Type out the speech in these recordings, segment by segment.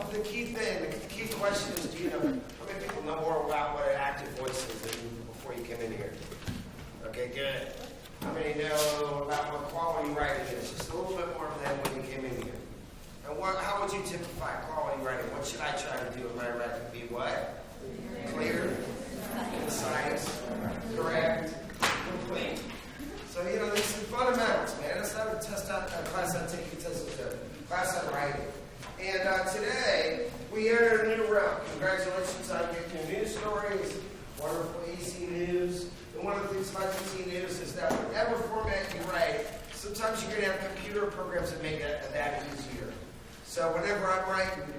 The key question is, do you know, how many people know more about what an active voice is than before you came in here? Okay, good. How many know about what quality writing is? Just a little bit more than when you came in here. And how would you typify quality writing? What should I try to do in my writing? Be what? Clear, concise, correct, complete. So, you know, these are fundamentals, man. It's not a test on a class on taking tests, it's a class on writing. And today, we entered a new realm. Congratulations on getting your news stories, wonderful easy news. And one of the things about easy news is that whatever format you write, sometimes you're going to have computer programs that make that easier. So whenever I'm writing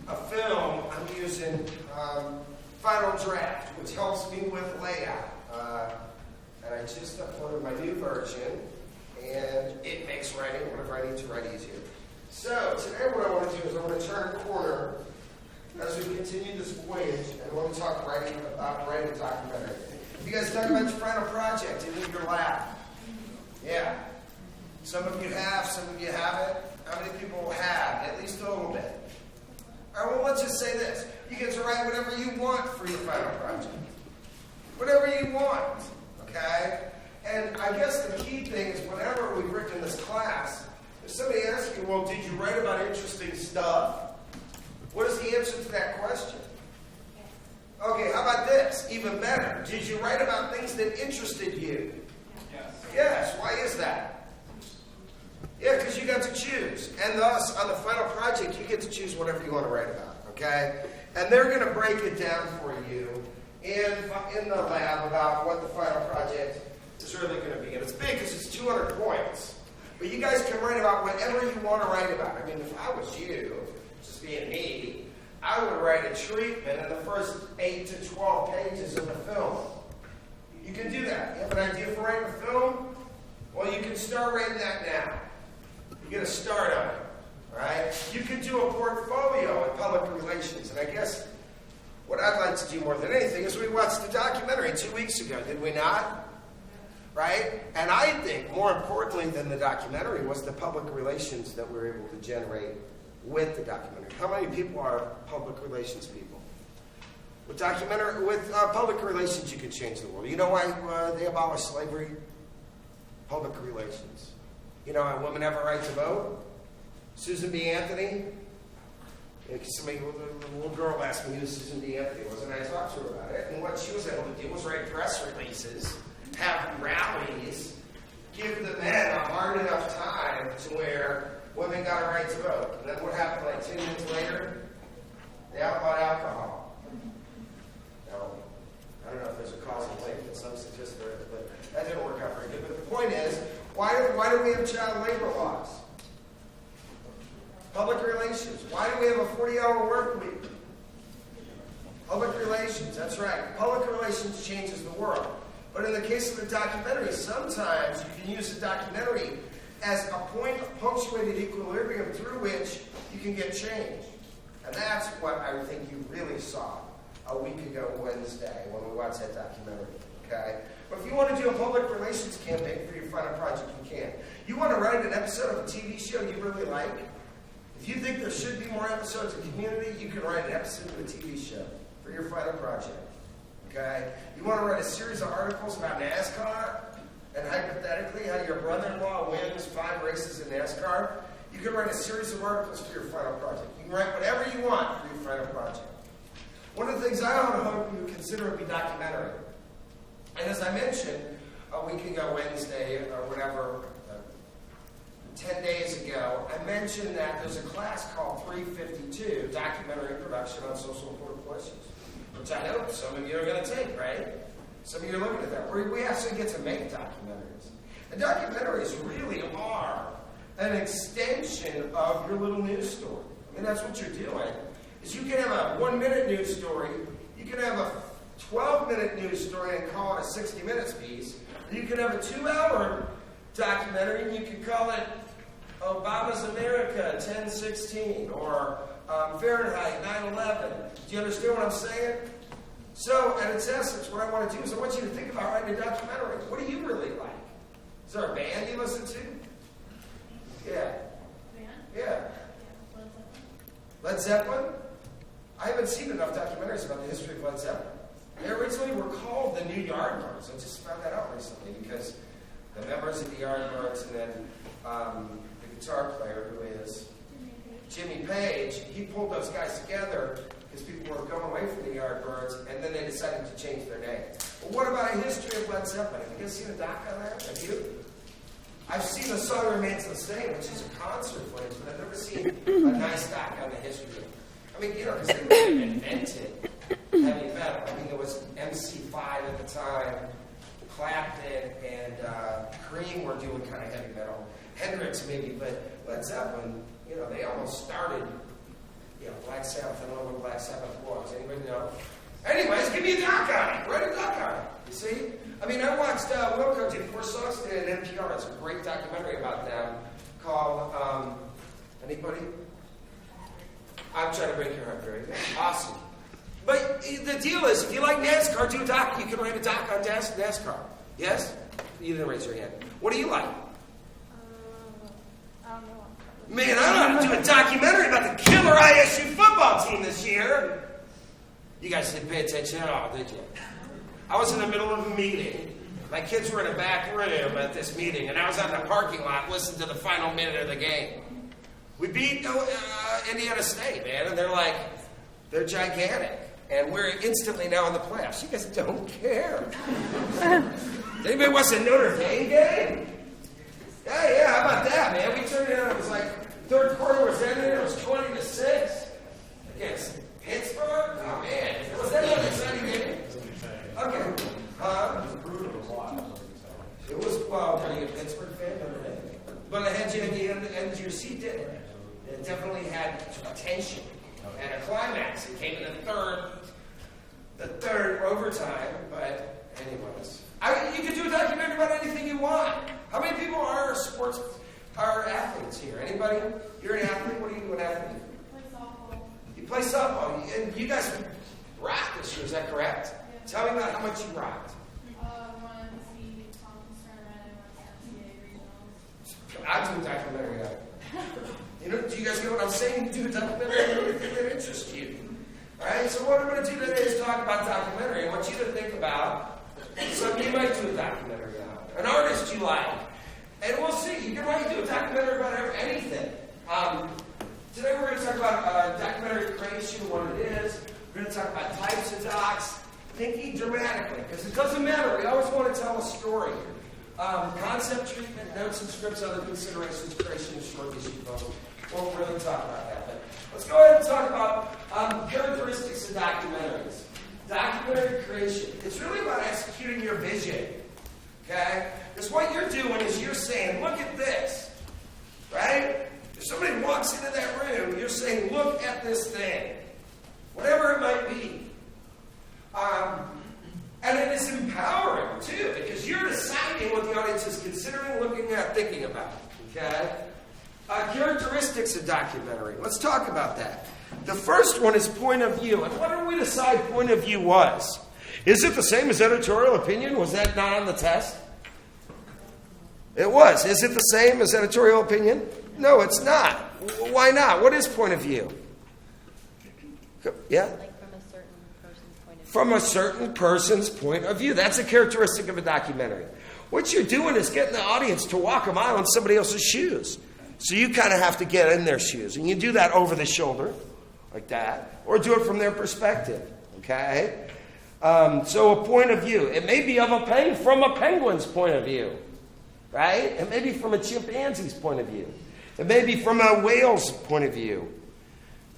a film, I'm using Final Draft, which helps me with layout. And I just uploaded my new version, and it makes writing whatever I need to write easier. So today what I want to do is I want to turn a corner as we continue this voyage, and I want to talk about writing a documentary. You guys talk about your final project in your lab. Yeah. Some of you have, some of you haven't. How many people have? At least a little bit. All right, well, let's just say this. You get to write whatever you want for your final project. Whatever you want, okay? And I guess the key thing is whenever we've written this class, if somebody asks you, well, did you write about interesting stuff? What is the answer to that question? Okay, how about this? Even better. Did you write about things that interested you? Yes. Yes. Why is that? Yeah, because you got to choose. And thus, on the final project, you get to choose whatever you want to write about, okay? And they're going to break it down for you in the lab about what the final project is really going to be. And it's big because it's 200 points. But you guys can write about whatever you want to write about. I mean, if I was you, just being me, I would write a treatment in the first 8 to 12 pages of the film. You can do that. You have an idea for writing a film? Well, you can start writing that now. You get a start on it. All right? You can do a portfolio in public relations. And I guess what I'd like to do more than anything is we watched the documentary 2 weeks ago, did we not? Right? And I think more importantly than the documentary was the public relations that we were able to generate with the documentary. How many people are public relations people? With public relations, you could change the world. You know why they abolished slavery? Public relations. You know why women have a right to vote? Susan B. Anthony. A little girl asked me who Susan B. Anthony was, and I talked to her about it. And what she was able to do was write press releases, have rallies, give the men a hard enough time to where women got a right to vote. And then what happened like 10 minutes later? They outlawed alcohol. Now, I don't know if there's a causal link, but some suggest there is, but that didn't work out very good. But the point is, why do we have child labor laws? Public relations. Why do we have a 40-hour work week? Public relations, that's right. Public relations changes the world. But in the case of the documentary, sometimes you can use the documentary as a point of punctuated equilibrium through which you can get change. And that's what I think you really saw a week ago Wednesday when we watched that documentary. Okay? But if you want to do a public relations campaign for your final project, you can. You want to write an episode of a TV show you really like? If you think there should be more episodes of Community, you can write an episode of a TV show for your final project. Okay? You want to write a series of articles about NASCAR, and hypothetically how your brother-in-law wins 5 races in NASCAR, you can write a series of articles for your final project. You can write whatever you want for your final project. One of the things I hope you would consider would be documentary. And as I mentioned a week ago, Wednesday, or whatever, 10 days ago, I mentioned that there's a class called 352, Documentary Production on Social Important Questions, which I know some of you are going to take, right? Some of you are looking at that. We actually get to make documentaries. And documentaries really are an extension of your little news story. I mean, that's what you're doing. Is you can have a 1-minute news story, you can have a 12-minute news story and call it a 60 minutes piece, or you can have a 2-hour documentary and you can call it Obama's America 1016 or Fahrenheit 9/11. Do you understand what I'm saying? So, at its essence, what I want to do is I want you to think about writing a documentary. What do you really there a band you listen to? Yeah. Yeah. Led Zeppelin? I haven't seen enough documentaries about the history of Led Zeppelin. They originally were called the New Yardbirds. I just found that out recently because the members of the Yardbirds and then the guitar player, who is Jimmy Page, he pulled those guys together because people were going away from the Yardbirds, and then they decided to change their name. But what about a history of Led Zeppelin? Have you guys seen a doc on that? Have you? I've seen The Song Remains the Same, which is a concert footage, but I've never seen a nice doc on the history of it. I mean, you know, because they really invented heavy metal. I mean, there was MC5 at the time, Clapton and Cream were doing kind of heavy metal. Hendrix maybe, but Led Zeppelin, you know, they almost started, you know, Black Sabbath. I don't know what Black Sabbath was. Anybody know? Anyways, give me a doc on it. Write a doc on it. You see? I mean, I watched Wilco did 4 songs today at NPR. It's a great documentary about them called, anybody? I'm trying to break your heart, Barry. Awesome. But the deal is, if you like NASCAR, do a doc. You can write a doc on NASCAR. Yes? You didn't raise your hand. What do you like? I don't know. Man, I don't know how to do a documentary about the killer ISU football team this year. You guys didn't pay attention at all, did you? I was in the middle of a meeting. My kids were in a back room at this meeting, and I was out in the parking lot listening to the final minute of the game. We beat Indiana State, man, and they're gigantic. And we're instantly now in the playoffs. You guys don't care. Anybody watch the Notre Dame game? Yeah, how about that, man? We turned it on. It was like third quarter was ending. It was 20-6 against Pittsburgh. Oh man, was that an exciting game? Okay. It was are you a Pittsburgh fan? But I had you at the end of your seat, didn't it? It definitely had a tension and a climax. It came in the third overtime. But anyways, you can do a documentary about anything you want. How many people are athletes here? Anybody? You're an athlete? What do you do, an athlete? I play softball. You play softball. And you guys rocked this year, is that correct? Yeah. Tell me about how much you rocked. Won the conference tournament and NCAA regionals. I'll do a documentary on it. You know, do you guys get what I'm saying? Do a documentary on anything that interests you. Alright, so what I'm going to do today is talk about documentary. I want you to think about something you might do a documentary on. An artist you like. And we'll see. You can do a documentary about anything. Today we're going to talk about documentary creation, what it is. We're going to talk about types of docs, thinking dramatically, because it doesn't matter. We always want to tell a story. Concept treatment, notes and scripts, other considerations, creation of short issue films. Won't really talk about that. But let's go ahead and talk about characteristics of documentaries. Documentary creation. It's really about executing your vision. Okay? Because what you're doing is you're saying, look at this. Right? If somebody walks into that room, you're saying, look at this thing. Whatever it might be. And it is empowering, too, because you're deciding what the audience is considering, looking at, thinking about. Okay? Characteristics of documentary. Let's talk about that. The first one is point of view. And what did we decide point of view was? Is it the same as editorial opinion? Was that not on the test? It was. Is it the same as editorial opinion? No, it's not. Why not? What is point of view? Yeah? Like from a certain person's point of view. From a certain person's point of view. That's a characteristic of a documentary. What you're doing is getting the audience to walk a mile in somebody else's shoes. So you kind of have to get in their shoes. And you do that over the shoulder, like that. Or do it from their perspective. Okay? So a point of view. It may be from a penguin's point of view. Right? It may be from a chimpanzee's point of view. It may be from a whale's point of view.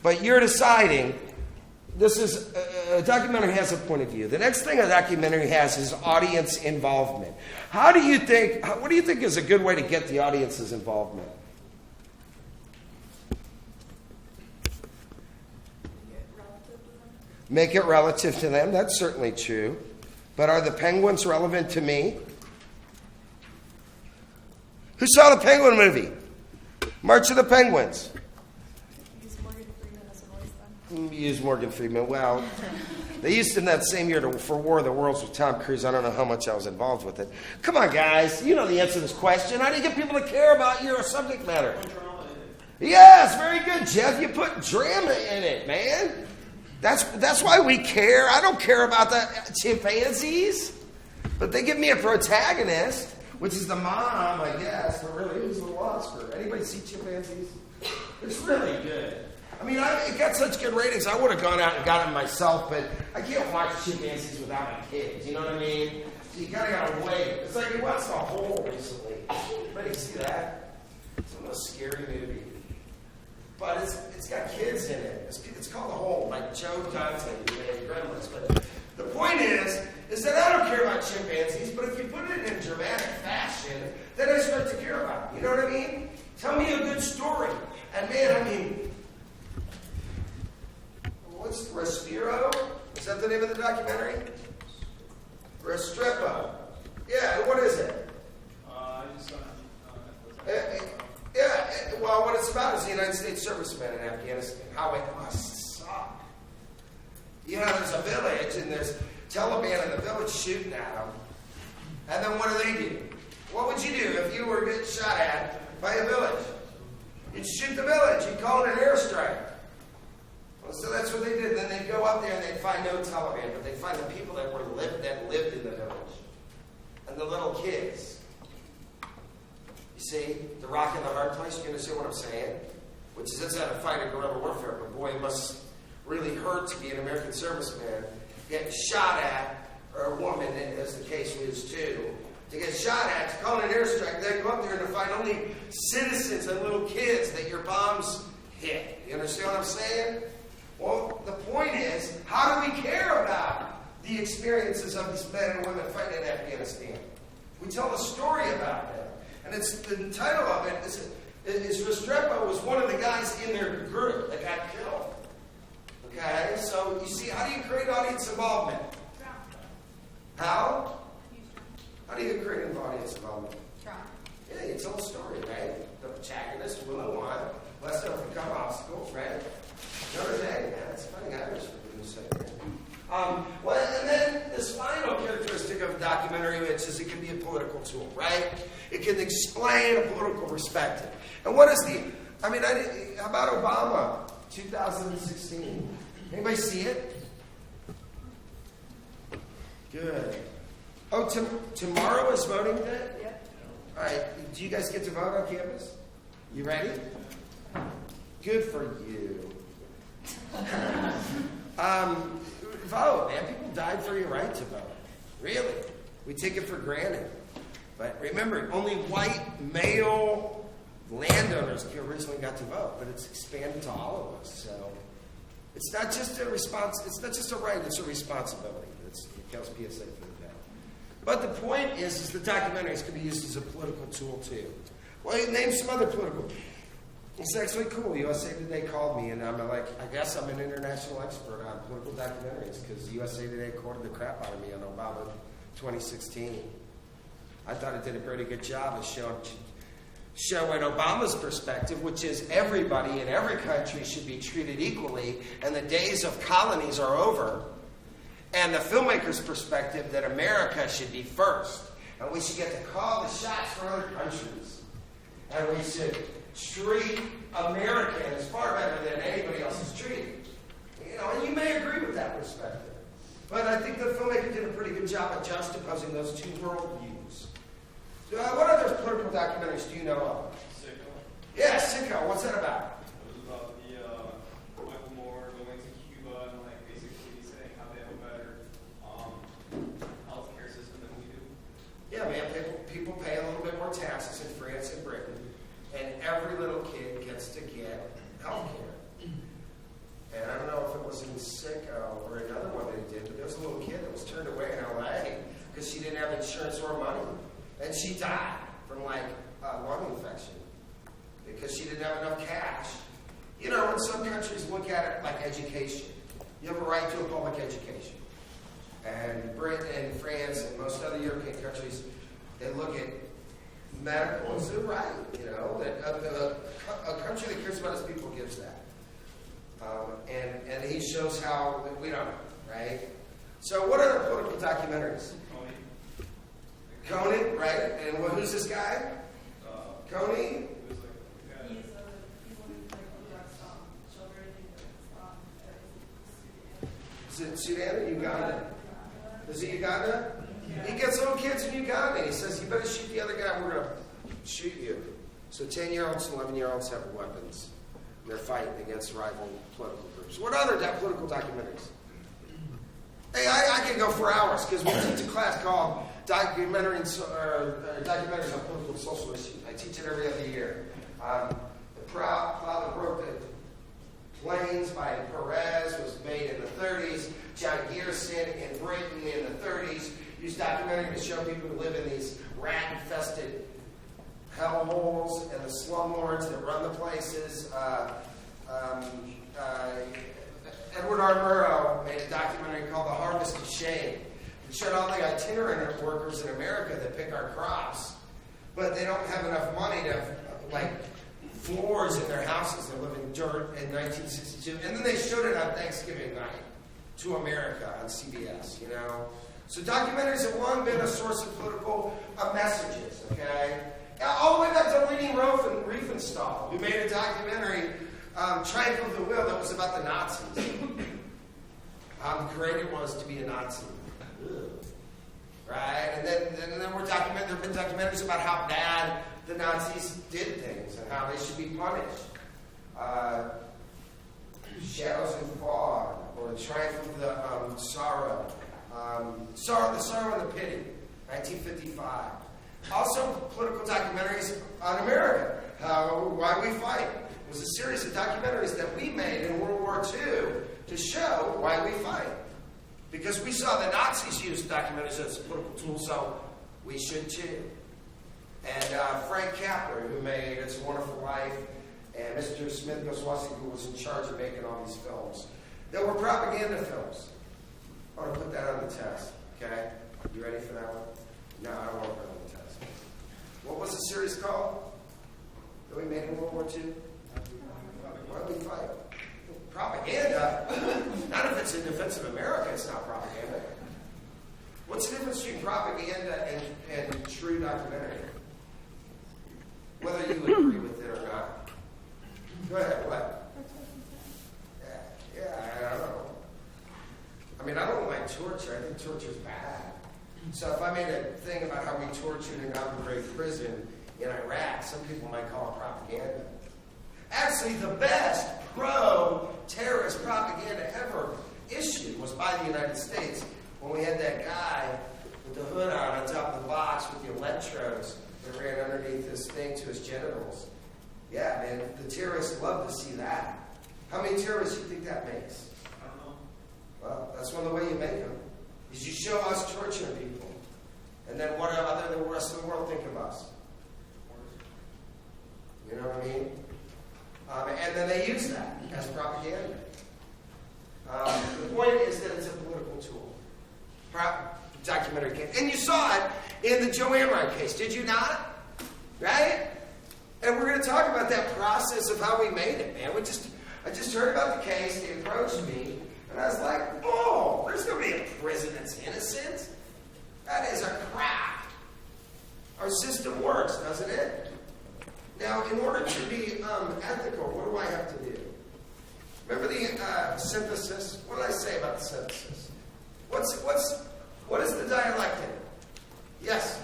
But you're deciding, this is a documentary has a point of view. The next thing a documentary has is audience involvement. What do you think is a good way to get the audience's involvement? Make it relative to them. That's certainly true. But are the penguins relevant to me? Who saw the Penguin movie? March of the Penguins. Use Morgan Freeman as a voice then. Use Morgan Freeman. Well, They used in that same year for War of the Worlds with Tom Cruise. I don't know how much I was involved with it. Come on, guys. You know the answer to this question. How do you get people to care about your subject matter? Yes, very good, Jeff. You put drama in it, man. That's why we care. I don't care about the chimpanzees. But they give me a protagonist, which is the mom, I guess. But really, who's the monster? Anybody see chimpanzees? It's really good. I mean, it got such good ratings. I would have gone out and got it myself, but I can't watch chimpanzees without my kids. You know what I mean? So you kind of got to wait. It's like we watched The Hole recently. Anybody see that? It's a little scary movie. But it's got kids in it. It's called The Hole, like Joe Dante and Gremlins. But the point is that I don't care about chimpanzees, but if you put it in dramatic fashion, then I start to care about it. You know what I mean? Tell me a good story. And man, I mean, what's Respiro? Is that the name of the documentary? Restrepo. Yeah, what is it? I just saw it. Yeah, well, what it's about is the United States servicemen in Afghanistan. How it must suck. You know, there's a village, and there's Taliban in the village shooting at them. And then what do? What would you do if you were getting shot at by a village? You'd shoot the village. You'd call it an airstrike. Well, so that's what they did. Then they'd go up there and they'd find no Taliban, but they'd find the people that lived in the village. And the little kids. You see, the rock in the hard place, you understand what I'm saying? Which is, it's how to fight in guerrilla warfare. But boy, it must really hurt to be an American serviceman, get shot at, or a woman, as the case is too, to get shot at, to call it an airstrike, then go up there and to find only citizens and little kids that your bombs hit. You understand what I'm saying? Well, the point is, how do we care about the experiences of these men and women fighting in Afghanistan? We tell a story about them. And it's the title of it is Restrepo was one of the guys in their group that got killed. Okay? So, you see, how do you create audience involvement? How? How do you create an audience involvement? Yeah, you tell a story, right? The protagonist, Willow one, let's overcome obstacles, right? Notre Dame, man, it's funny Irish for goodness sake. Well, and then this final characteristic of a documentary, which is it can be a political tool, right? It can explain a political perspective. And what is how about Obama, 2016? Anybody see it? Good. Oh, tomorrow is voting day? Yep. All right, do you guys get to vote on campus? You ready? Good for you. Vote, man. People died for your right to vote. Really. We take it for granted. But remember, only white, male landowners originally got to vote, but it's expanded to all of us. So it's not just a right, it's a responsibility. It counts PSA for the day. But the point is the documentaries can be used as a political tool too. Well, name some other political. It's actually cool. USA Today called me, and I'm like, I guess I'm an international expert on political documentaries because USA Today quoted the crap out of me on Obama 2016. I thought it did a pretty good job of showing Obama's perspective, which is everybody in every country should be treated equally, and the days of colonies are over, and the filmmaker's perspective that America should be first, and we should get to call the shots for other countries, and we should treat Americans far better than anybody else is treated. You know, and you may agree with that perspective. But I think the filmmaker did a pretty good job of juxtaposing those two worldviews. So, what other political documentaries do you know of? Sicko. Yeah, Sicko. What's that about? It was about the Michael Moore going to Cuba and basically saying how they have a better healthcare system than we do. Yeah, man. People pay a little bit more taxes in France and Britain. And every little kid gets to get health care. And I don't know if it was in Sicko or another one they did, but there was a little kid that was turned away in L.A. because she didn't have insurance or money. And she died from lung infection because she didn't have enough cash. You know, in some countries look at it like education. You have a right to a public education. And Britain and France and most other European countries, they look at medical as a right, you know, that a country that cares about its people gives that. And he shows how we don't, right? right? So what are the political documentaries? Conan, right? And who's this guy? Conan? He's one who arrests children Is it Sudan or Uganda? Is it Uganda? He gets little kids in Uganda. He says, you better shoot the other guy. We're going to shoot you. So 10-year-olds and 11-year-olds have weapons. They're fighting against rival political groups. What other political documentaries? Hey, I can go for hours because we teach a class called documentaries on political and social issues. I teach it every other year. The plow that broke the plains by Perez was made in the 30s. John Gearson in Britain in the 30s used documentary to show people who live in these rat-infested hellholes and the slumlords that run the places. Edward R. Murrow made a documentary called The Harvest of Shame. It showed all the itinerant workers in America that pick our crops, but they don't have enough money to have, floors in their houses. They live in dirt in 1962. And then they showed it on Thanksgiving night to America on CBS, you know. So documentaries have long been a source of political messages, okay? All the way back to Leni Riefenstahl, who made a documentary, Triumph of the Will, that was about the Nazis. How great it was to be a Nazi. Ugh. Right? And then there have been documentaries about how bad the Nazis did things and how they should be punished. Shadows and Fog, or The Triumph of the Sorrow. The Sorrow and the Pity, 1955. Also, political documentaries on America, Why We Fight. It was a series of documentaries that we made in World War II to show why we fight. Because we saw the Nazis use documentaries as a political tool, so we should too. And Frank Capra, who made It's a Wonderful Life, and Mr. Smith Goswasi, who was in charge of making all these films. They were propaganda films. I want to put that on the test, okay? You ready for that one? No, I don't want to put it on the test. What was the series called that we made in World War II? Why do we fight? Propaganda? Not if it's in defense of America, it's not propaganda. What's the difference between propaganda and true documentary? Whether you agree with it or not. Go ahead, what? Yeah, I don't know. I mean, I don't like torture. I think torture's bad. So if I made a thing about how we tortured in Abu Ghraib prison in Iraq, some people might call it propaganda. Actually, the best pro-terrorist propaganda ever issued was by the United States when we had that guy with the hood on top of the box with the electrodes that ran underneath this thing to his genitals. Yeah, man, the terrorists love to see that. How many terrorists do you think that makes? I don't know. Well, that's one of the way you make them. Is you show us torturing people. And then what other the rest of the world think of us? You know what I mean? And then they use that as propaganda. The point is that it's a political tool. Documentary case. And you saw it in the Joe Amrine case, did you not? Right? And we're going to talk about that process of how we made it, man. I just heard about the case, they approached me, and I was like, oh, there's nobody in prison that's innocent. That is a craft. Our system works, doesn't it? Now, in order to be ethical, what do I have to do? Remember the synthesis? What did I say about the synthesis? What is the dialectic? Yes?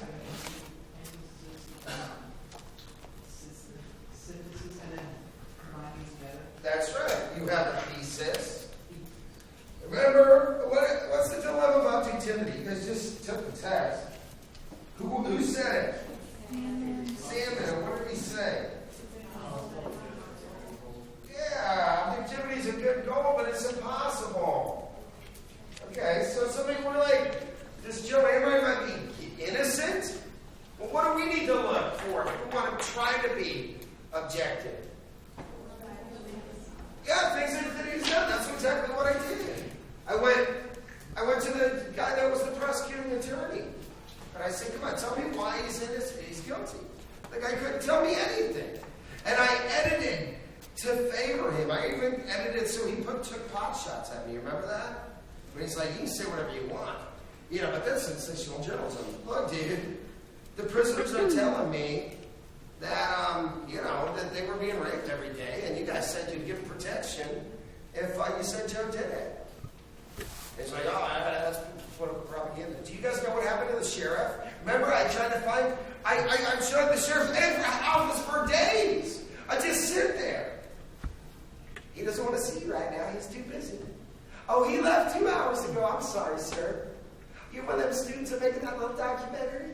Synthesis and then combining together. That's right. You have a thesis. Remember, what's the dilemma of objectivity? You guys just took the test. Who said it? Salmon. What did he say? Yeah, objectivity is a good goal, but it's impossible. Okay, so some people were like, this Joe Amrine might be innocent? Well, what do we need to look for if we want to try to be objective? Yeah, things that he's done. That's exactly what I did. I went to the guy that was the prosecuting attorney. And I said, come on, tell me why he's innocent. He's guilty. The guy couldn't tell me anything. And I edited to favor him. I even edited so he took pot shots at me. You remember that? But he's like, you can say whatever you want. But that's sensational journalism. Look, dude, the prisoners are telling me that, that they were being raped every day, and you guys said you'd give protection if you said Joe did it. It's like, that's political propaganda. Do you guys know what happened to the sheriff? Remember, I tried to find, I showed the sheriff's office for days. I just sit there. He doesn't want to see you right now. He's too busy. Oh, he left 2 hours ago. I'm sorry, sir. You're one of them students that making that little documentary?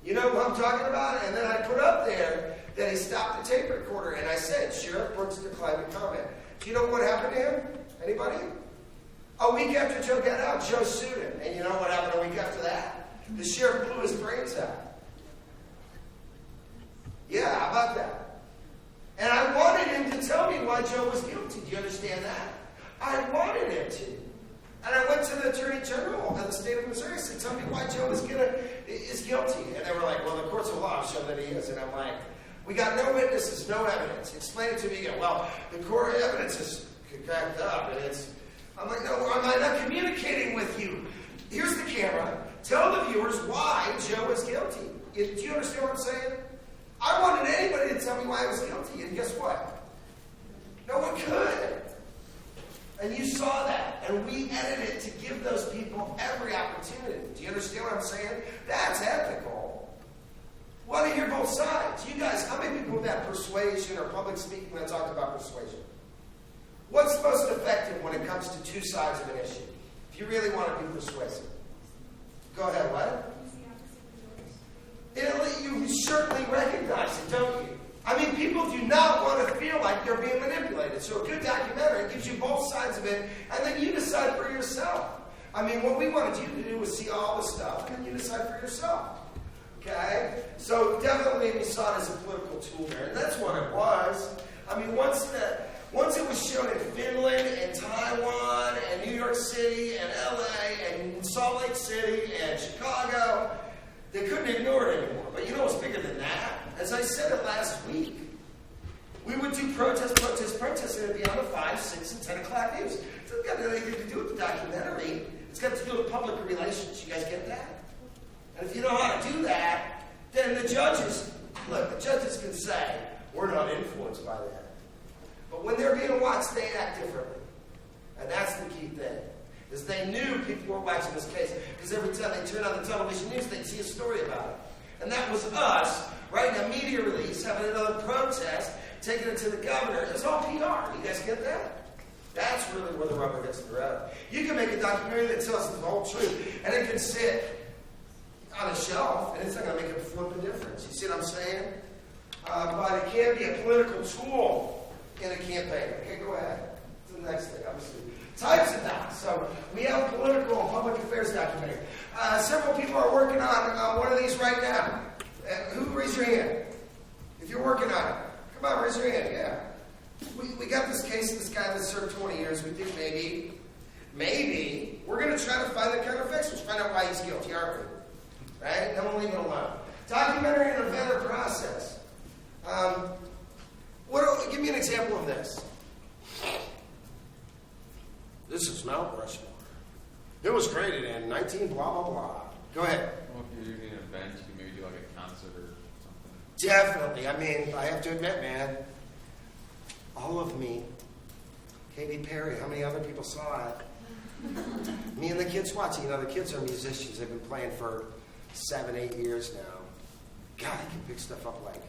You know what I'm talking about? And then I put up there that he stopped the tape recorder, and I said, Sheriff Brooks declined to comment. Do you know what happened to him? Anybody? A week after Joe got out, Joe sued him. And you know what happened a week after that? The sheriff blew his brains out. Yeah, how about that? And I wanted him to tell me why Joe was guilty. Do you understand that? I wanted him to. And I went to the Attorney General of the state of Missouri and said, tell me why Joe is guilty. And they were like, well, the courts of law show that he is. And I'm like, we got no witnesses, no evidence. Explain it to me again. Well, the court evidence is cracked up. And I'm like, no, I'm not communicating with you. Here's the camera. Tell the viewers why Joe is guilty. Do you understand what I'm saying? I wanted anybody to tell me why I was guilty. And guess what? No one could. And you saw that. And we edited it to give those people every opportunity. Do you understand what I'm saying? That's ethical. Want to hear both sides. You guys, how many people have persuasion or public speaking that talked about persuasion? What's most effective when it comes to two sides of an issue? If you really want to be persuasive. Go ahead, what? You certainly recognize it, don't you? I mean, people do not want to feel like they're being manipulated. So a good documentary gives you both sides of it, and then you decide for yourself. I mean, what we wanted you to do was see all the stuff, and you decide for yourself. Okay? So definitely we saw it as a political tool there, and that's what it was. I mean, once it was shown in Finland and Taiwan and New York City and LA and Salt Lake City and Chicago, they couldn't ignore it anymore. But you know what's bigger than that? As I said it last week, we would do protest, and it'd be on the 5, 6, and 10 o'clock news. It's not got anything to do with the documentary. It's got to do with public relations. You guys get that? And if you know how to do that, then the judges can say, we're not influenced by that. But when they're being watched, they act differently. And that's the key thing. Is they knew people were watching this case. Because every time they turn on the television news, they'd see a story about it. And that was us writing a media release, having another protest, taking it to the governor. It was all PR. You guys get that? That's really where the rubber hits the road. You can make a documentary that tells the whole truth, and it can sit on a shelf, and it's not going to make a flip of difference. You see what I'm saying? But it can be a political tool in a campaign. Okay, go ahead. To the next thing. Obviously, types of docs. So we have political and public affairs documentary. Several people are working on one of these right now. Who raise your hand? If you're working on it, come on, raise your hand. Yeah. We got this case of this guy that served 20 years. We think maybe we're going to try to find the counterfactuals, find out why he's guilty, aren't we? Right? Then we'll leave it alone. Documentary and event or process. Give me an example of this. This is Mount Rushmore. It was created in 19 blah, blah, blah. Go ahead. Well, if you're doing an event, you can maybe do like a concert or something. Definitely. I mean, I have to admit, man, all of me, Katy Perry, how many other people saw it? Me and the kids watching. You know, the kids are musicians. They've been playing for 7, 8 years now. God, they can pick stuff up like,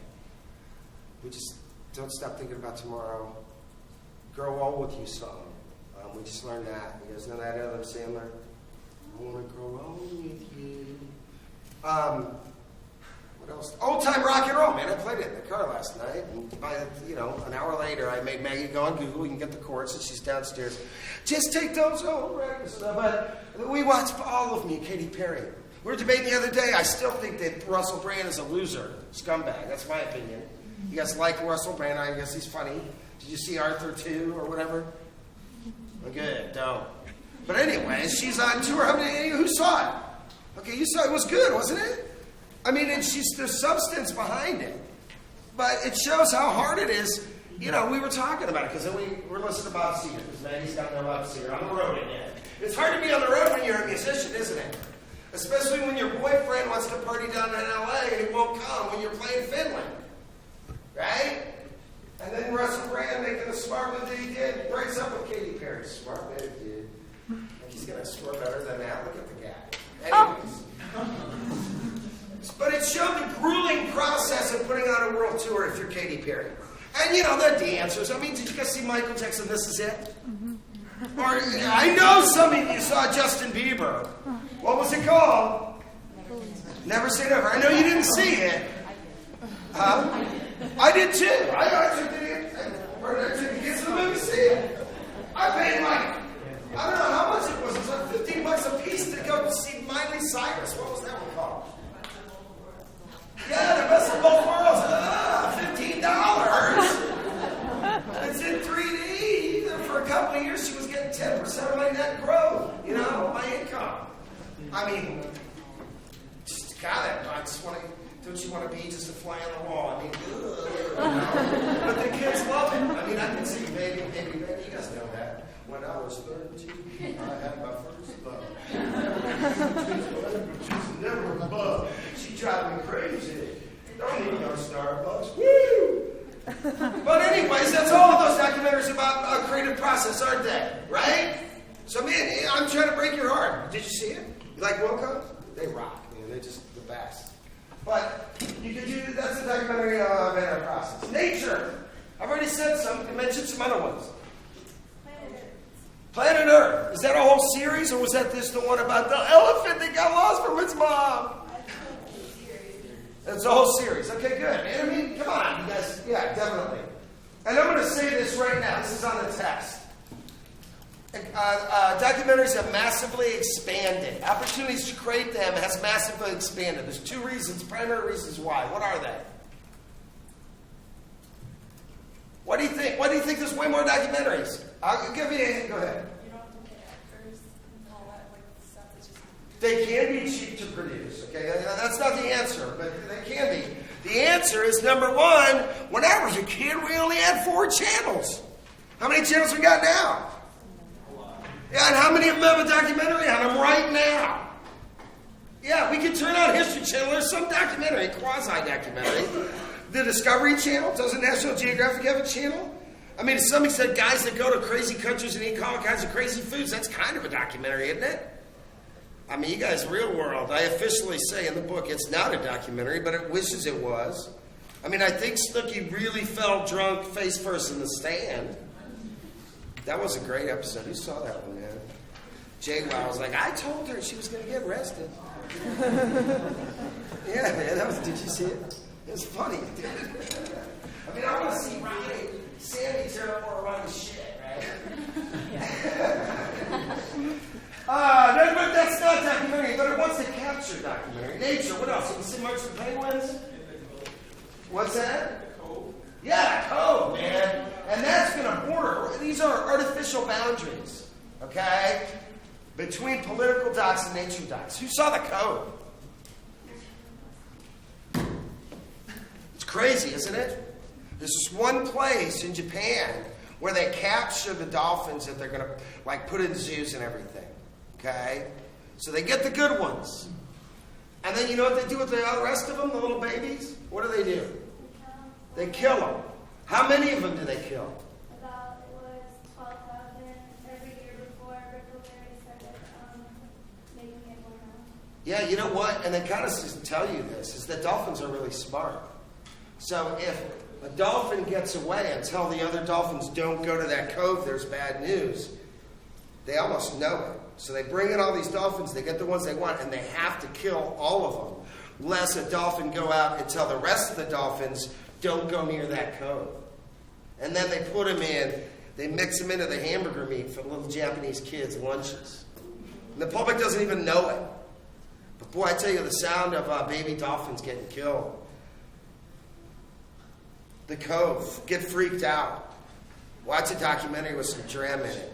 we just don't stop thinking about tomorrow. Grow Old With You song. We just learned that. You guys know that, Adam Sandler? I want to grow old with you. What else? Old time rock and roll, man. I played it in the car last night. And by, an hour later, I made Maggie go on Google. You can get the chorus, and she's downstairs. Just take those old records. But we watched all of me, Katy Perry. We were debating the other day. I still think that Russell Brand is a loser, scumbag. That's my opinion. You guys like Russell Brand? I guess he's funny. Did you see Arthur 2 or whatever? Good, don't. But anyway, she's on tour. Who saw it? Okay, you saw it. It was good, wasn't it? I mean, there's substance behind it. But it shows how hard it is. We were talking about it because then we were listening to Bob Seger because Maggie's got no Bob Seger on the road again. It's hard to be on the road when you're a musician, isn't it? Especially when your boyfriend wants to party down in LA and he won't come when you're playing Finland. Right? And then Russell Brand, making a smart move that he did, breaks up with Katy Perry. Smart move, dude. Like he's going to score better than that. Look at the guy. Anyways. But it showed the grueling process of putting on a world tour if you're Katy Perry. And, you know, the dancers. I mean, did you guys see Michael Jackson, This Is It? Or, I know some of you saw Justin Bieber. What was it called? Never Say Never. I know you didn't see it. I did too. I took the kids to the movie to see it. I paid like, I don't know how much it was. It was like $15 a piece to go see Miley Cyrus. What was that one called? Yeah, the best of both worlds. $15. It's in 3D. For a couple of years, she was getting 10% of my net growth. You know, my income. I mean, just got it. I just want to. Don't you want to be just a fly on the wall? I mean, but the kids love it. I mean, I can see baby. You guys know that. When I was 13, I had my first love. She's never above. She drives me crazy. Don't need no Starbucks. Woo! But anyways, that's all of those documentaries about a creative process, aren't they? Right? So, man, I'm trying to break your heart. Did you see it? You like Wilco? They rock, man. They're just the best. But you could do, that's a documentary of a process. Nature. I've already said some. I mentioned some other ones. Planet Earth. Is that a whole series, or was that the one about the elephant that got lost from its mom? It's a whole series. Okay, good. And I mean, come on, you guys. Yeah, definitely. And I'm going to say this right now. This is on the text. Documentaries have massively expanded. Opportunities to create them has massively expanded. There's two reasons, primary reasons why. What are they? What do you think? Why do you think there's way more documentaries? I'll give you a go ahead. You don't have to pay actors and all that, like, stuff that's just... They can be cheap to produce, okay? That's not the answer, but they can be. The answer is, number one, when I was a kid, we only had 4 channels. How many channels we got now? Yeah, and how many of them have a documentary on them right now? Yeah, we could turn on History Channel. There's some documentary, quasi-documentary. The Discovery Channel. Doesn't National Geographic have a channel? I mean, to some extent, guys that go to crazy countries and eat all kinds of crazy foods, that's kind of a documentary, isn't it? I mean, you guys, real world, I officially say in the book it's not a documentary, but it wishes it was. I mean, I think Snooki really fell drunk face first in the stand. That was a great episode. Who saw that one, man? Jay was like, I told her she was going to get arrested. Yeah, man. Did you see it? It was funny, dude. I mean, I want to see Sandy tear up more Ronnie's shit, right? But that's not documentary, but it wants to capture documentary. Nature, what else? You can see March of the Penguins? What's that? Cove. Yeah, Cove, man. And that's going to border. These are artificial boundaries, okay, between political docs and nature docs. Who saw the Cove? It's crazy, isn't it? There's this one place in Japan where they capture the dolphins that they're going to, like, put in zoos and everything, okay? So they get the good ones. And then you know what they do with the rest of them, the little babies? What do? They kill them. How many of them do they kill? About, it was 12,000 every year before Brickleberry started making it more now. Yeah, you know what? And they kind of tell you this, is that dolphins are really smart. So if a dolphin gets away and tell the other dolphins don't go to that cove, there's bad news, they almost know it. So they bring in all these dolphins, they get the ones they want, and they have to kill all of them, lest a dolphin go out and tell the rest of the dolphins, don't go near that cove. And then they put them in, they mix them into the hamburger meat for little Japanese kids' lunches. And the public doesn't even know it. But boy, I tell you, the sound of baby dolphins getting killed. The Cove. Get freaked out. Watch a documentary with some dram in it.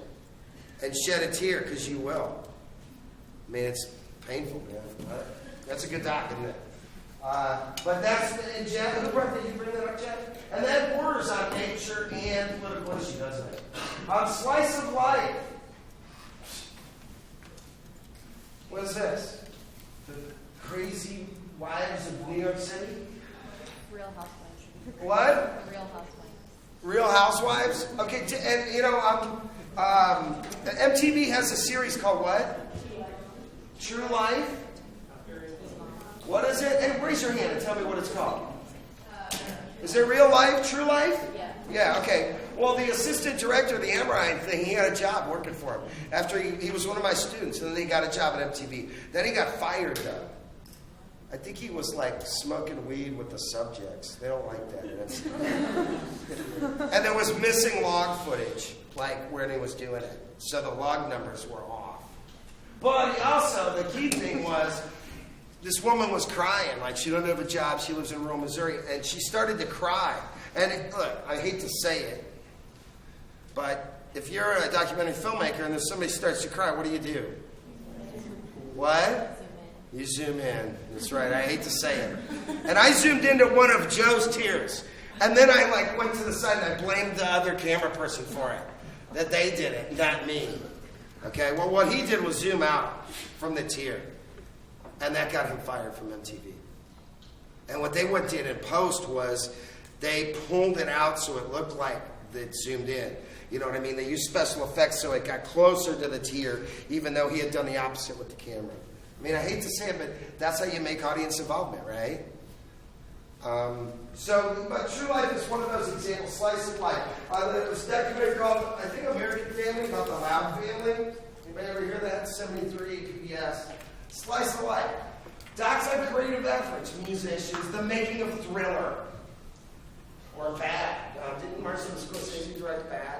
And shed a tear, because you will. I mean, it's painful, man. That's a good doc, isn't it? But that's, and Jeff, who did you bring that up, Jeff? And that borders on nature and political issue, doesn't it? On Slice of Life. What is this? The Crazy Wives of New York City? Real Housewives. What? Real Housewives. Real Housewives? Okay, and you know, MTV has a series called what? True Life? What is it? Hey, raise your hand and tell me what it's called. Is it Real Life? True Life? Yeah. Yeah, okay. Well, the assistant director of the Amrine thing, he had a job working for him. After he was one of my students, and then he got a job at MTV. Then he got fired, though. I think he was, like, smoking weed with the subjects. They don't like that. And there was missing log footage, like, where he was doing it. So the log numbers were off. But he also, the key thing was, this woman was crying. Like, she doesn't have a job. She lives in rural Missouri. And she started to cry. And, look, I hate to say it, but if you're a documentary filmmaker and then somebody starts to cry, what do? What? You zoom in. That's right. I hate to say it. And I zoomed into one of Joe's tears. And then I, like, went to the side and I blamed the other camera person for it. That they did it, not me. Okay? Well, what he did was zoom out from the tear. And that got him fired from MTV. And what they did in post was they pulled it out so it looked like it zoomed in. You know what I mean? They used special effects so it got closer to the tear, even though he had done the opposite with the camera. I mean, I hate to say it, but that's how you make audience involvement, right? But True Life is one of those examples, slice of life. There was a documentary called, I think, American Family, about the Loud Family. Anybody ever hear that? 73 PBS. Slice of life. Docs on creative efforts, musicians, the making of Thriller. Or Bad. Didn't Martin Scorsese direct Bad?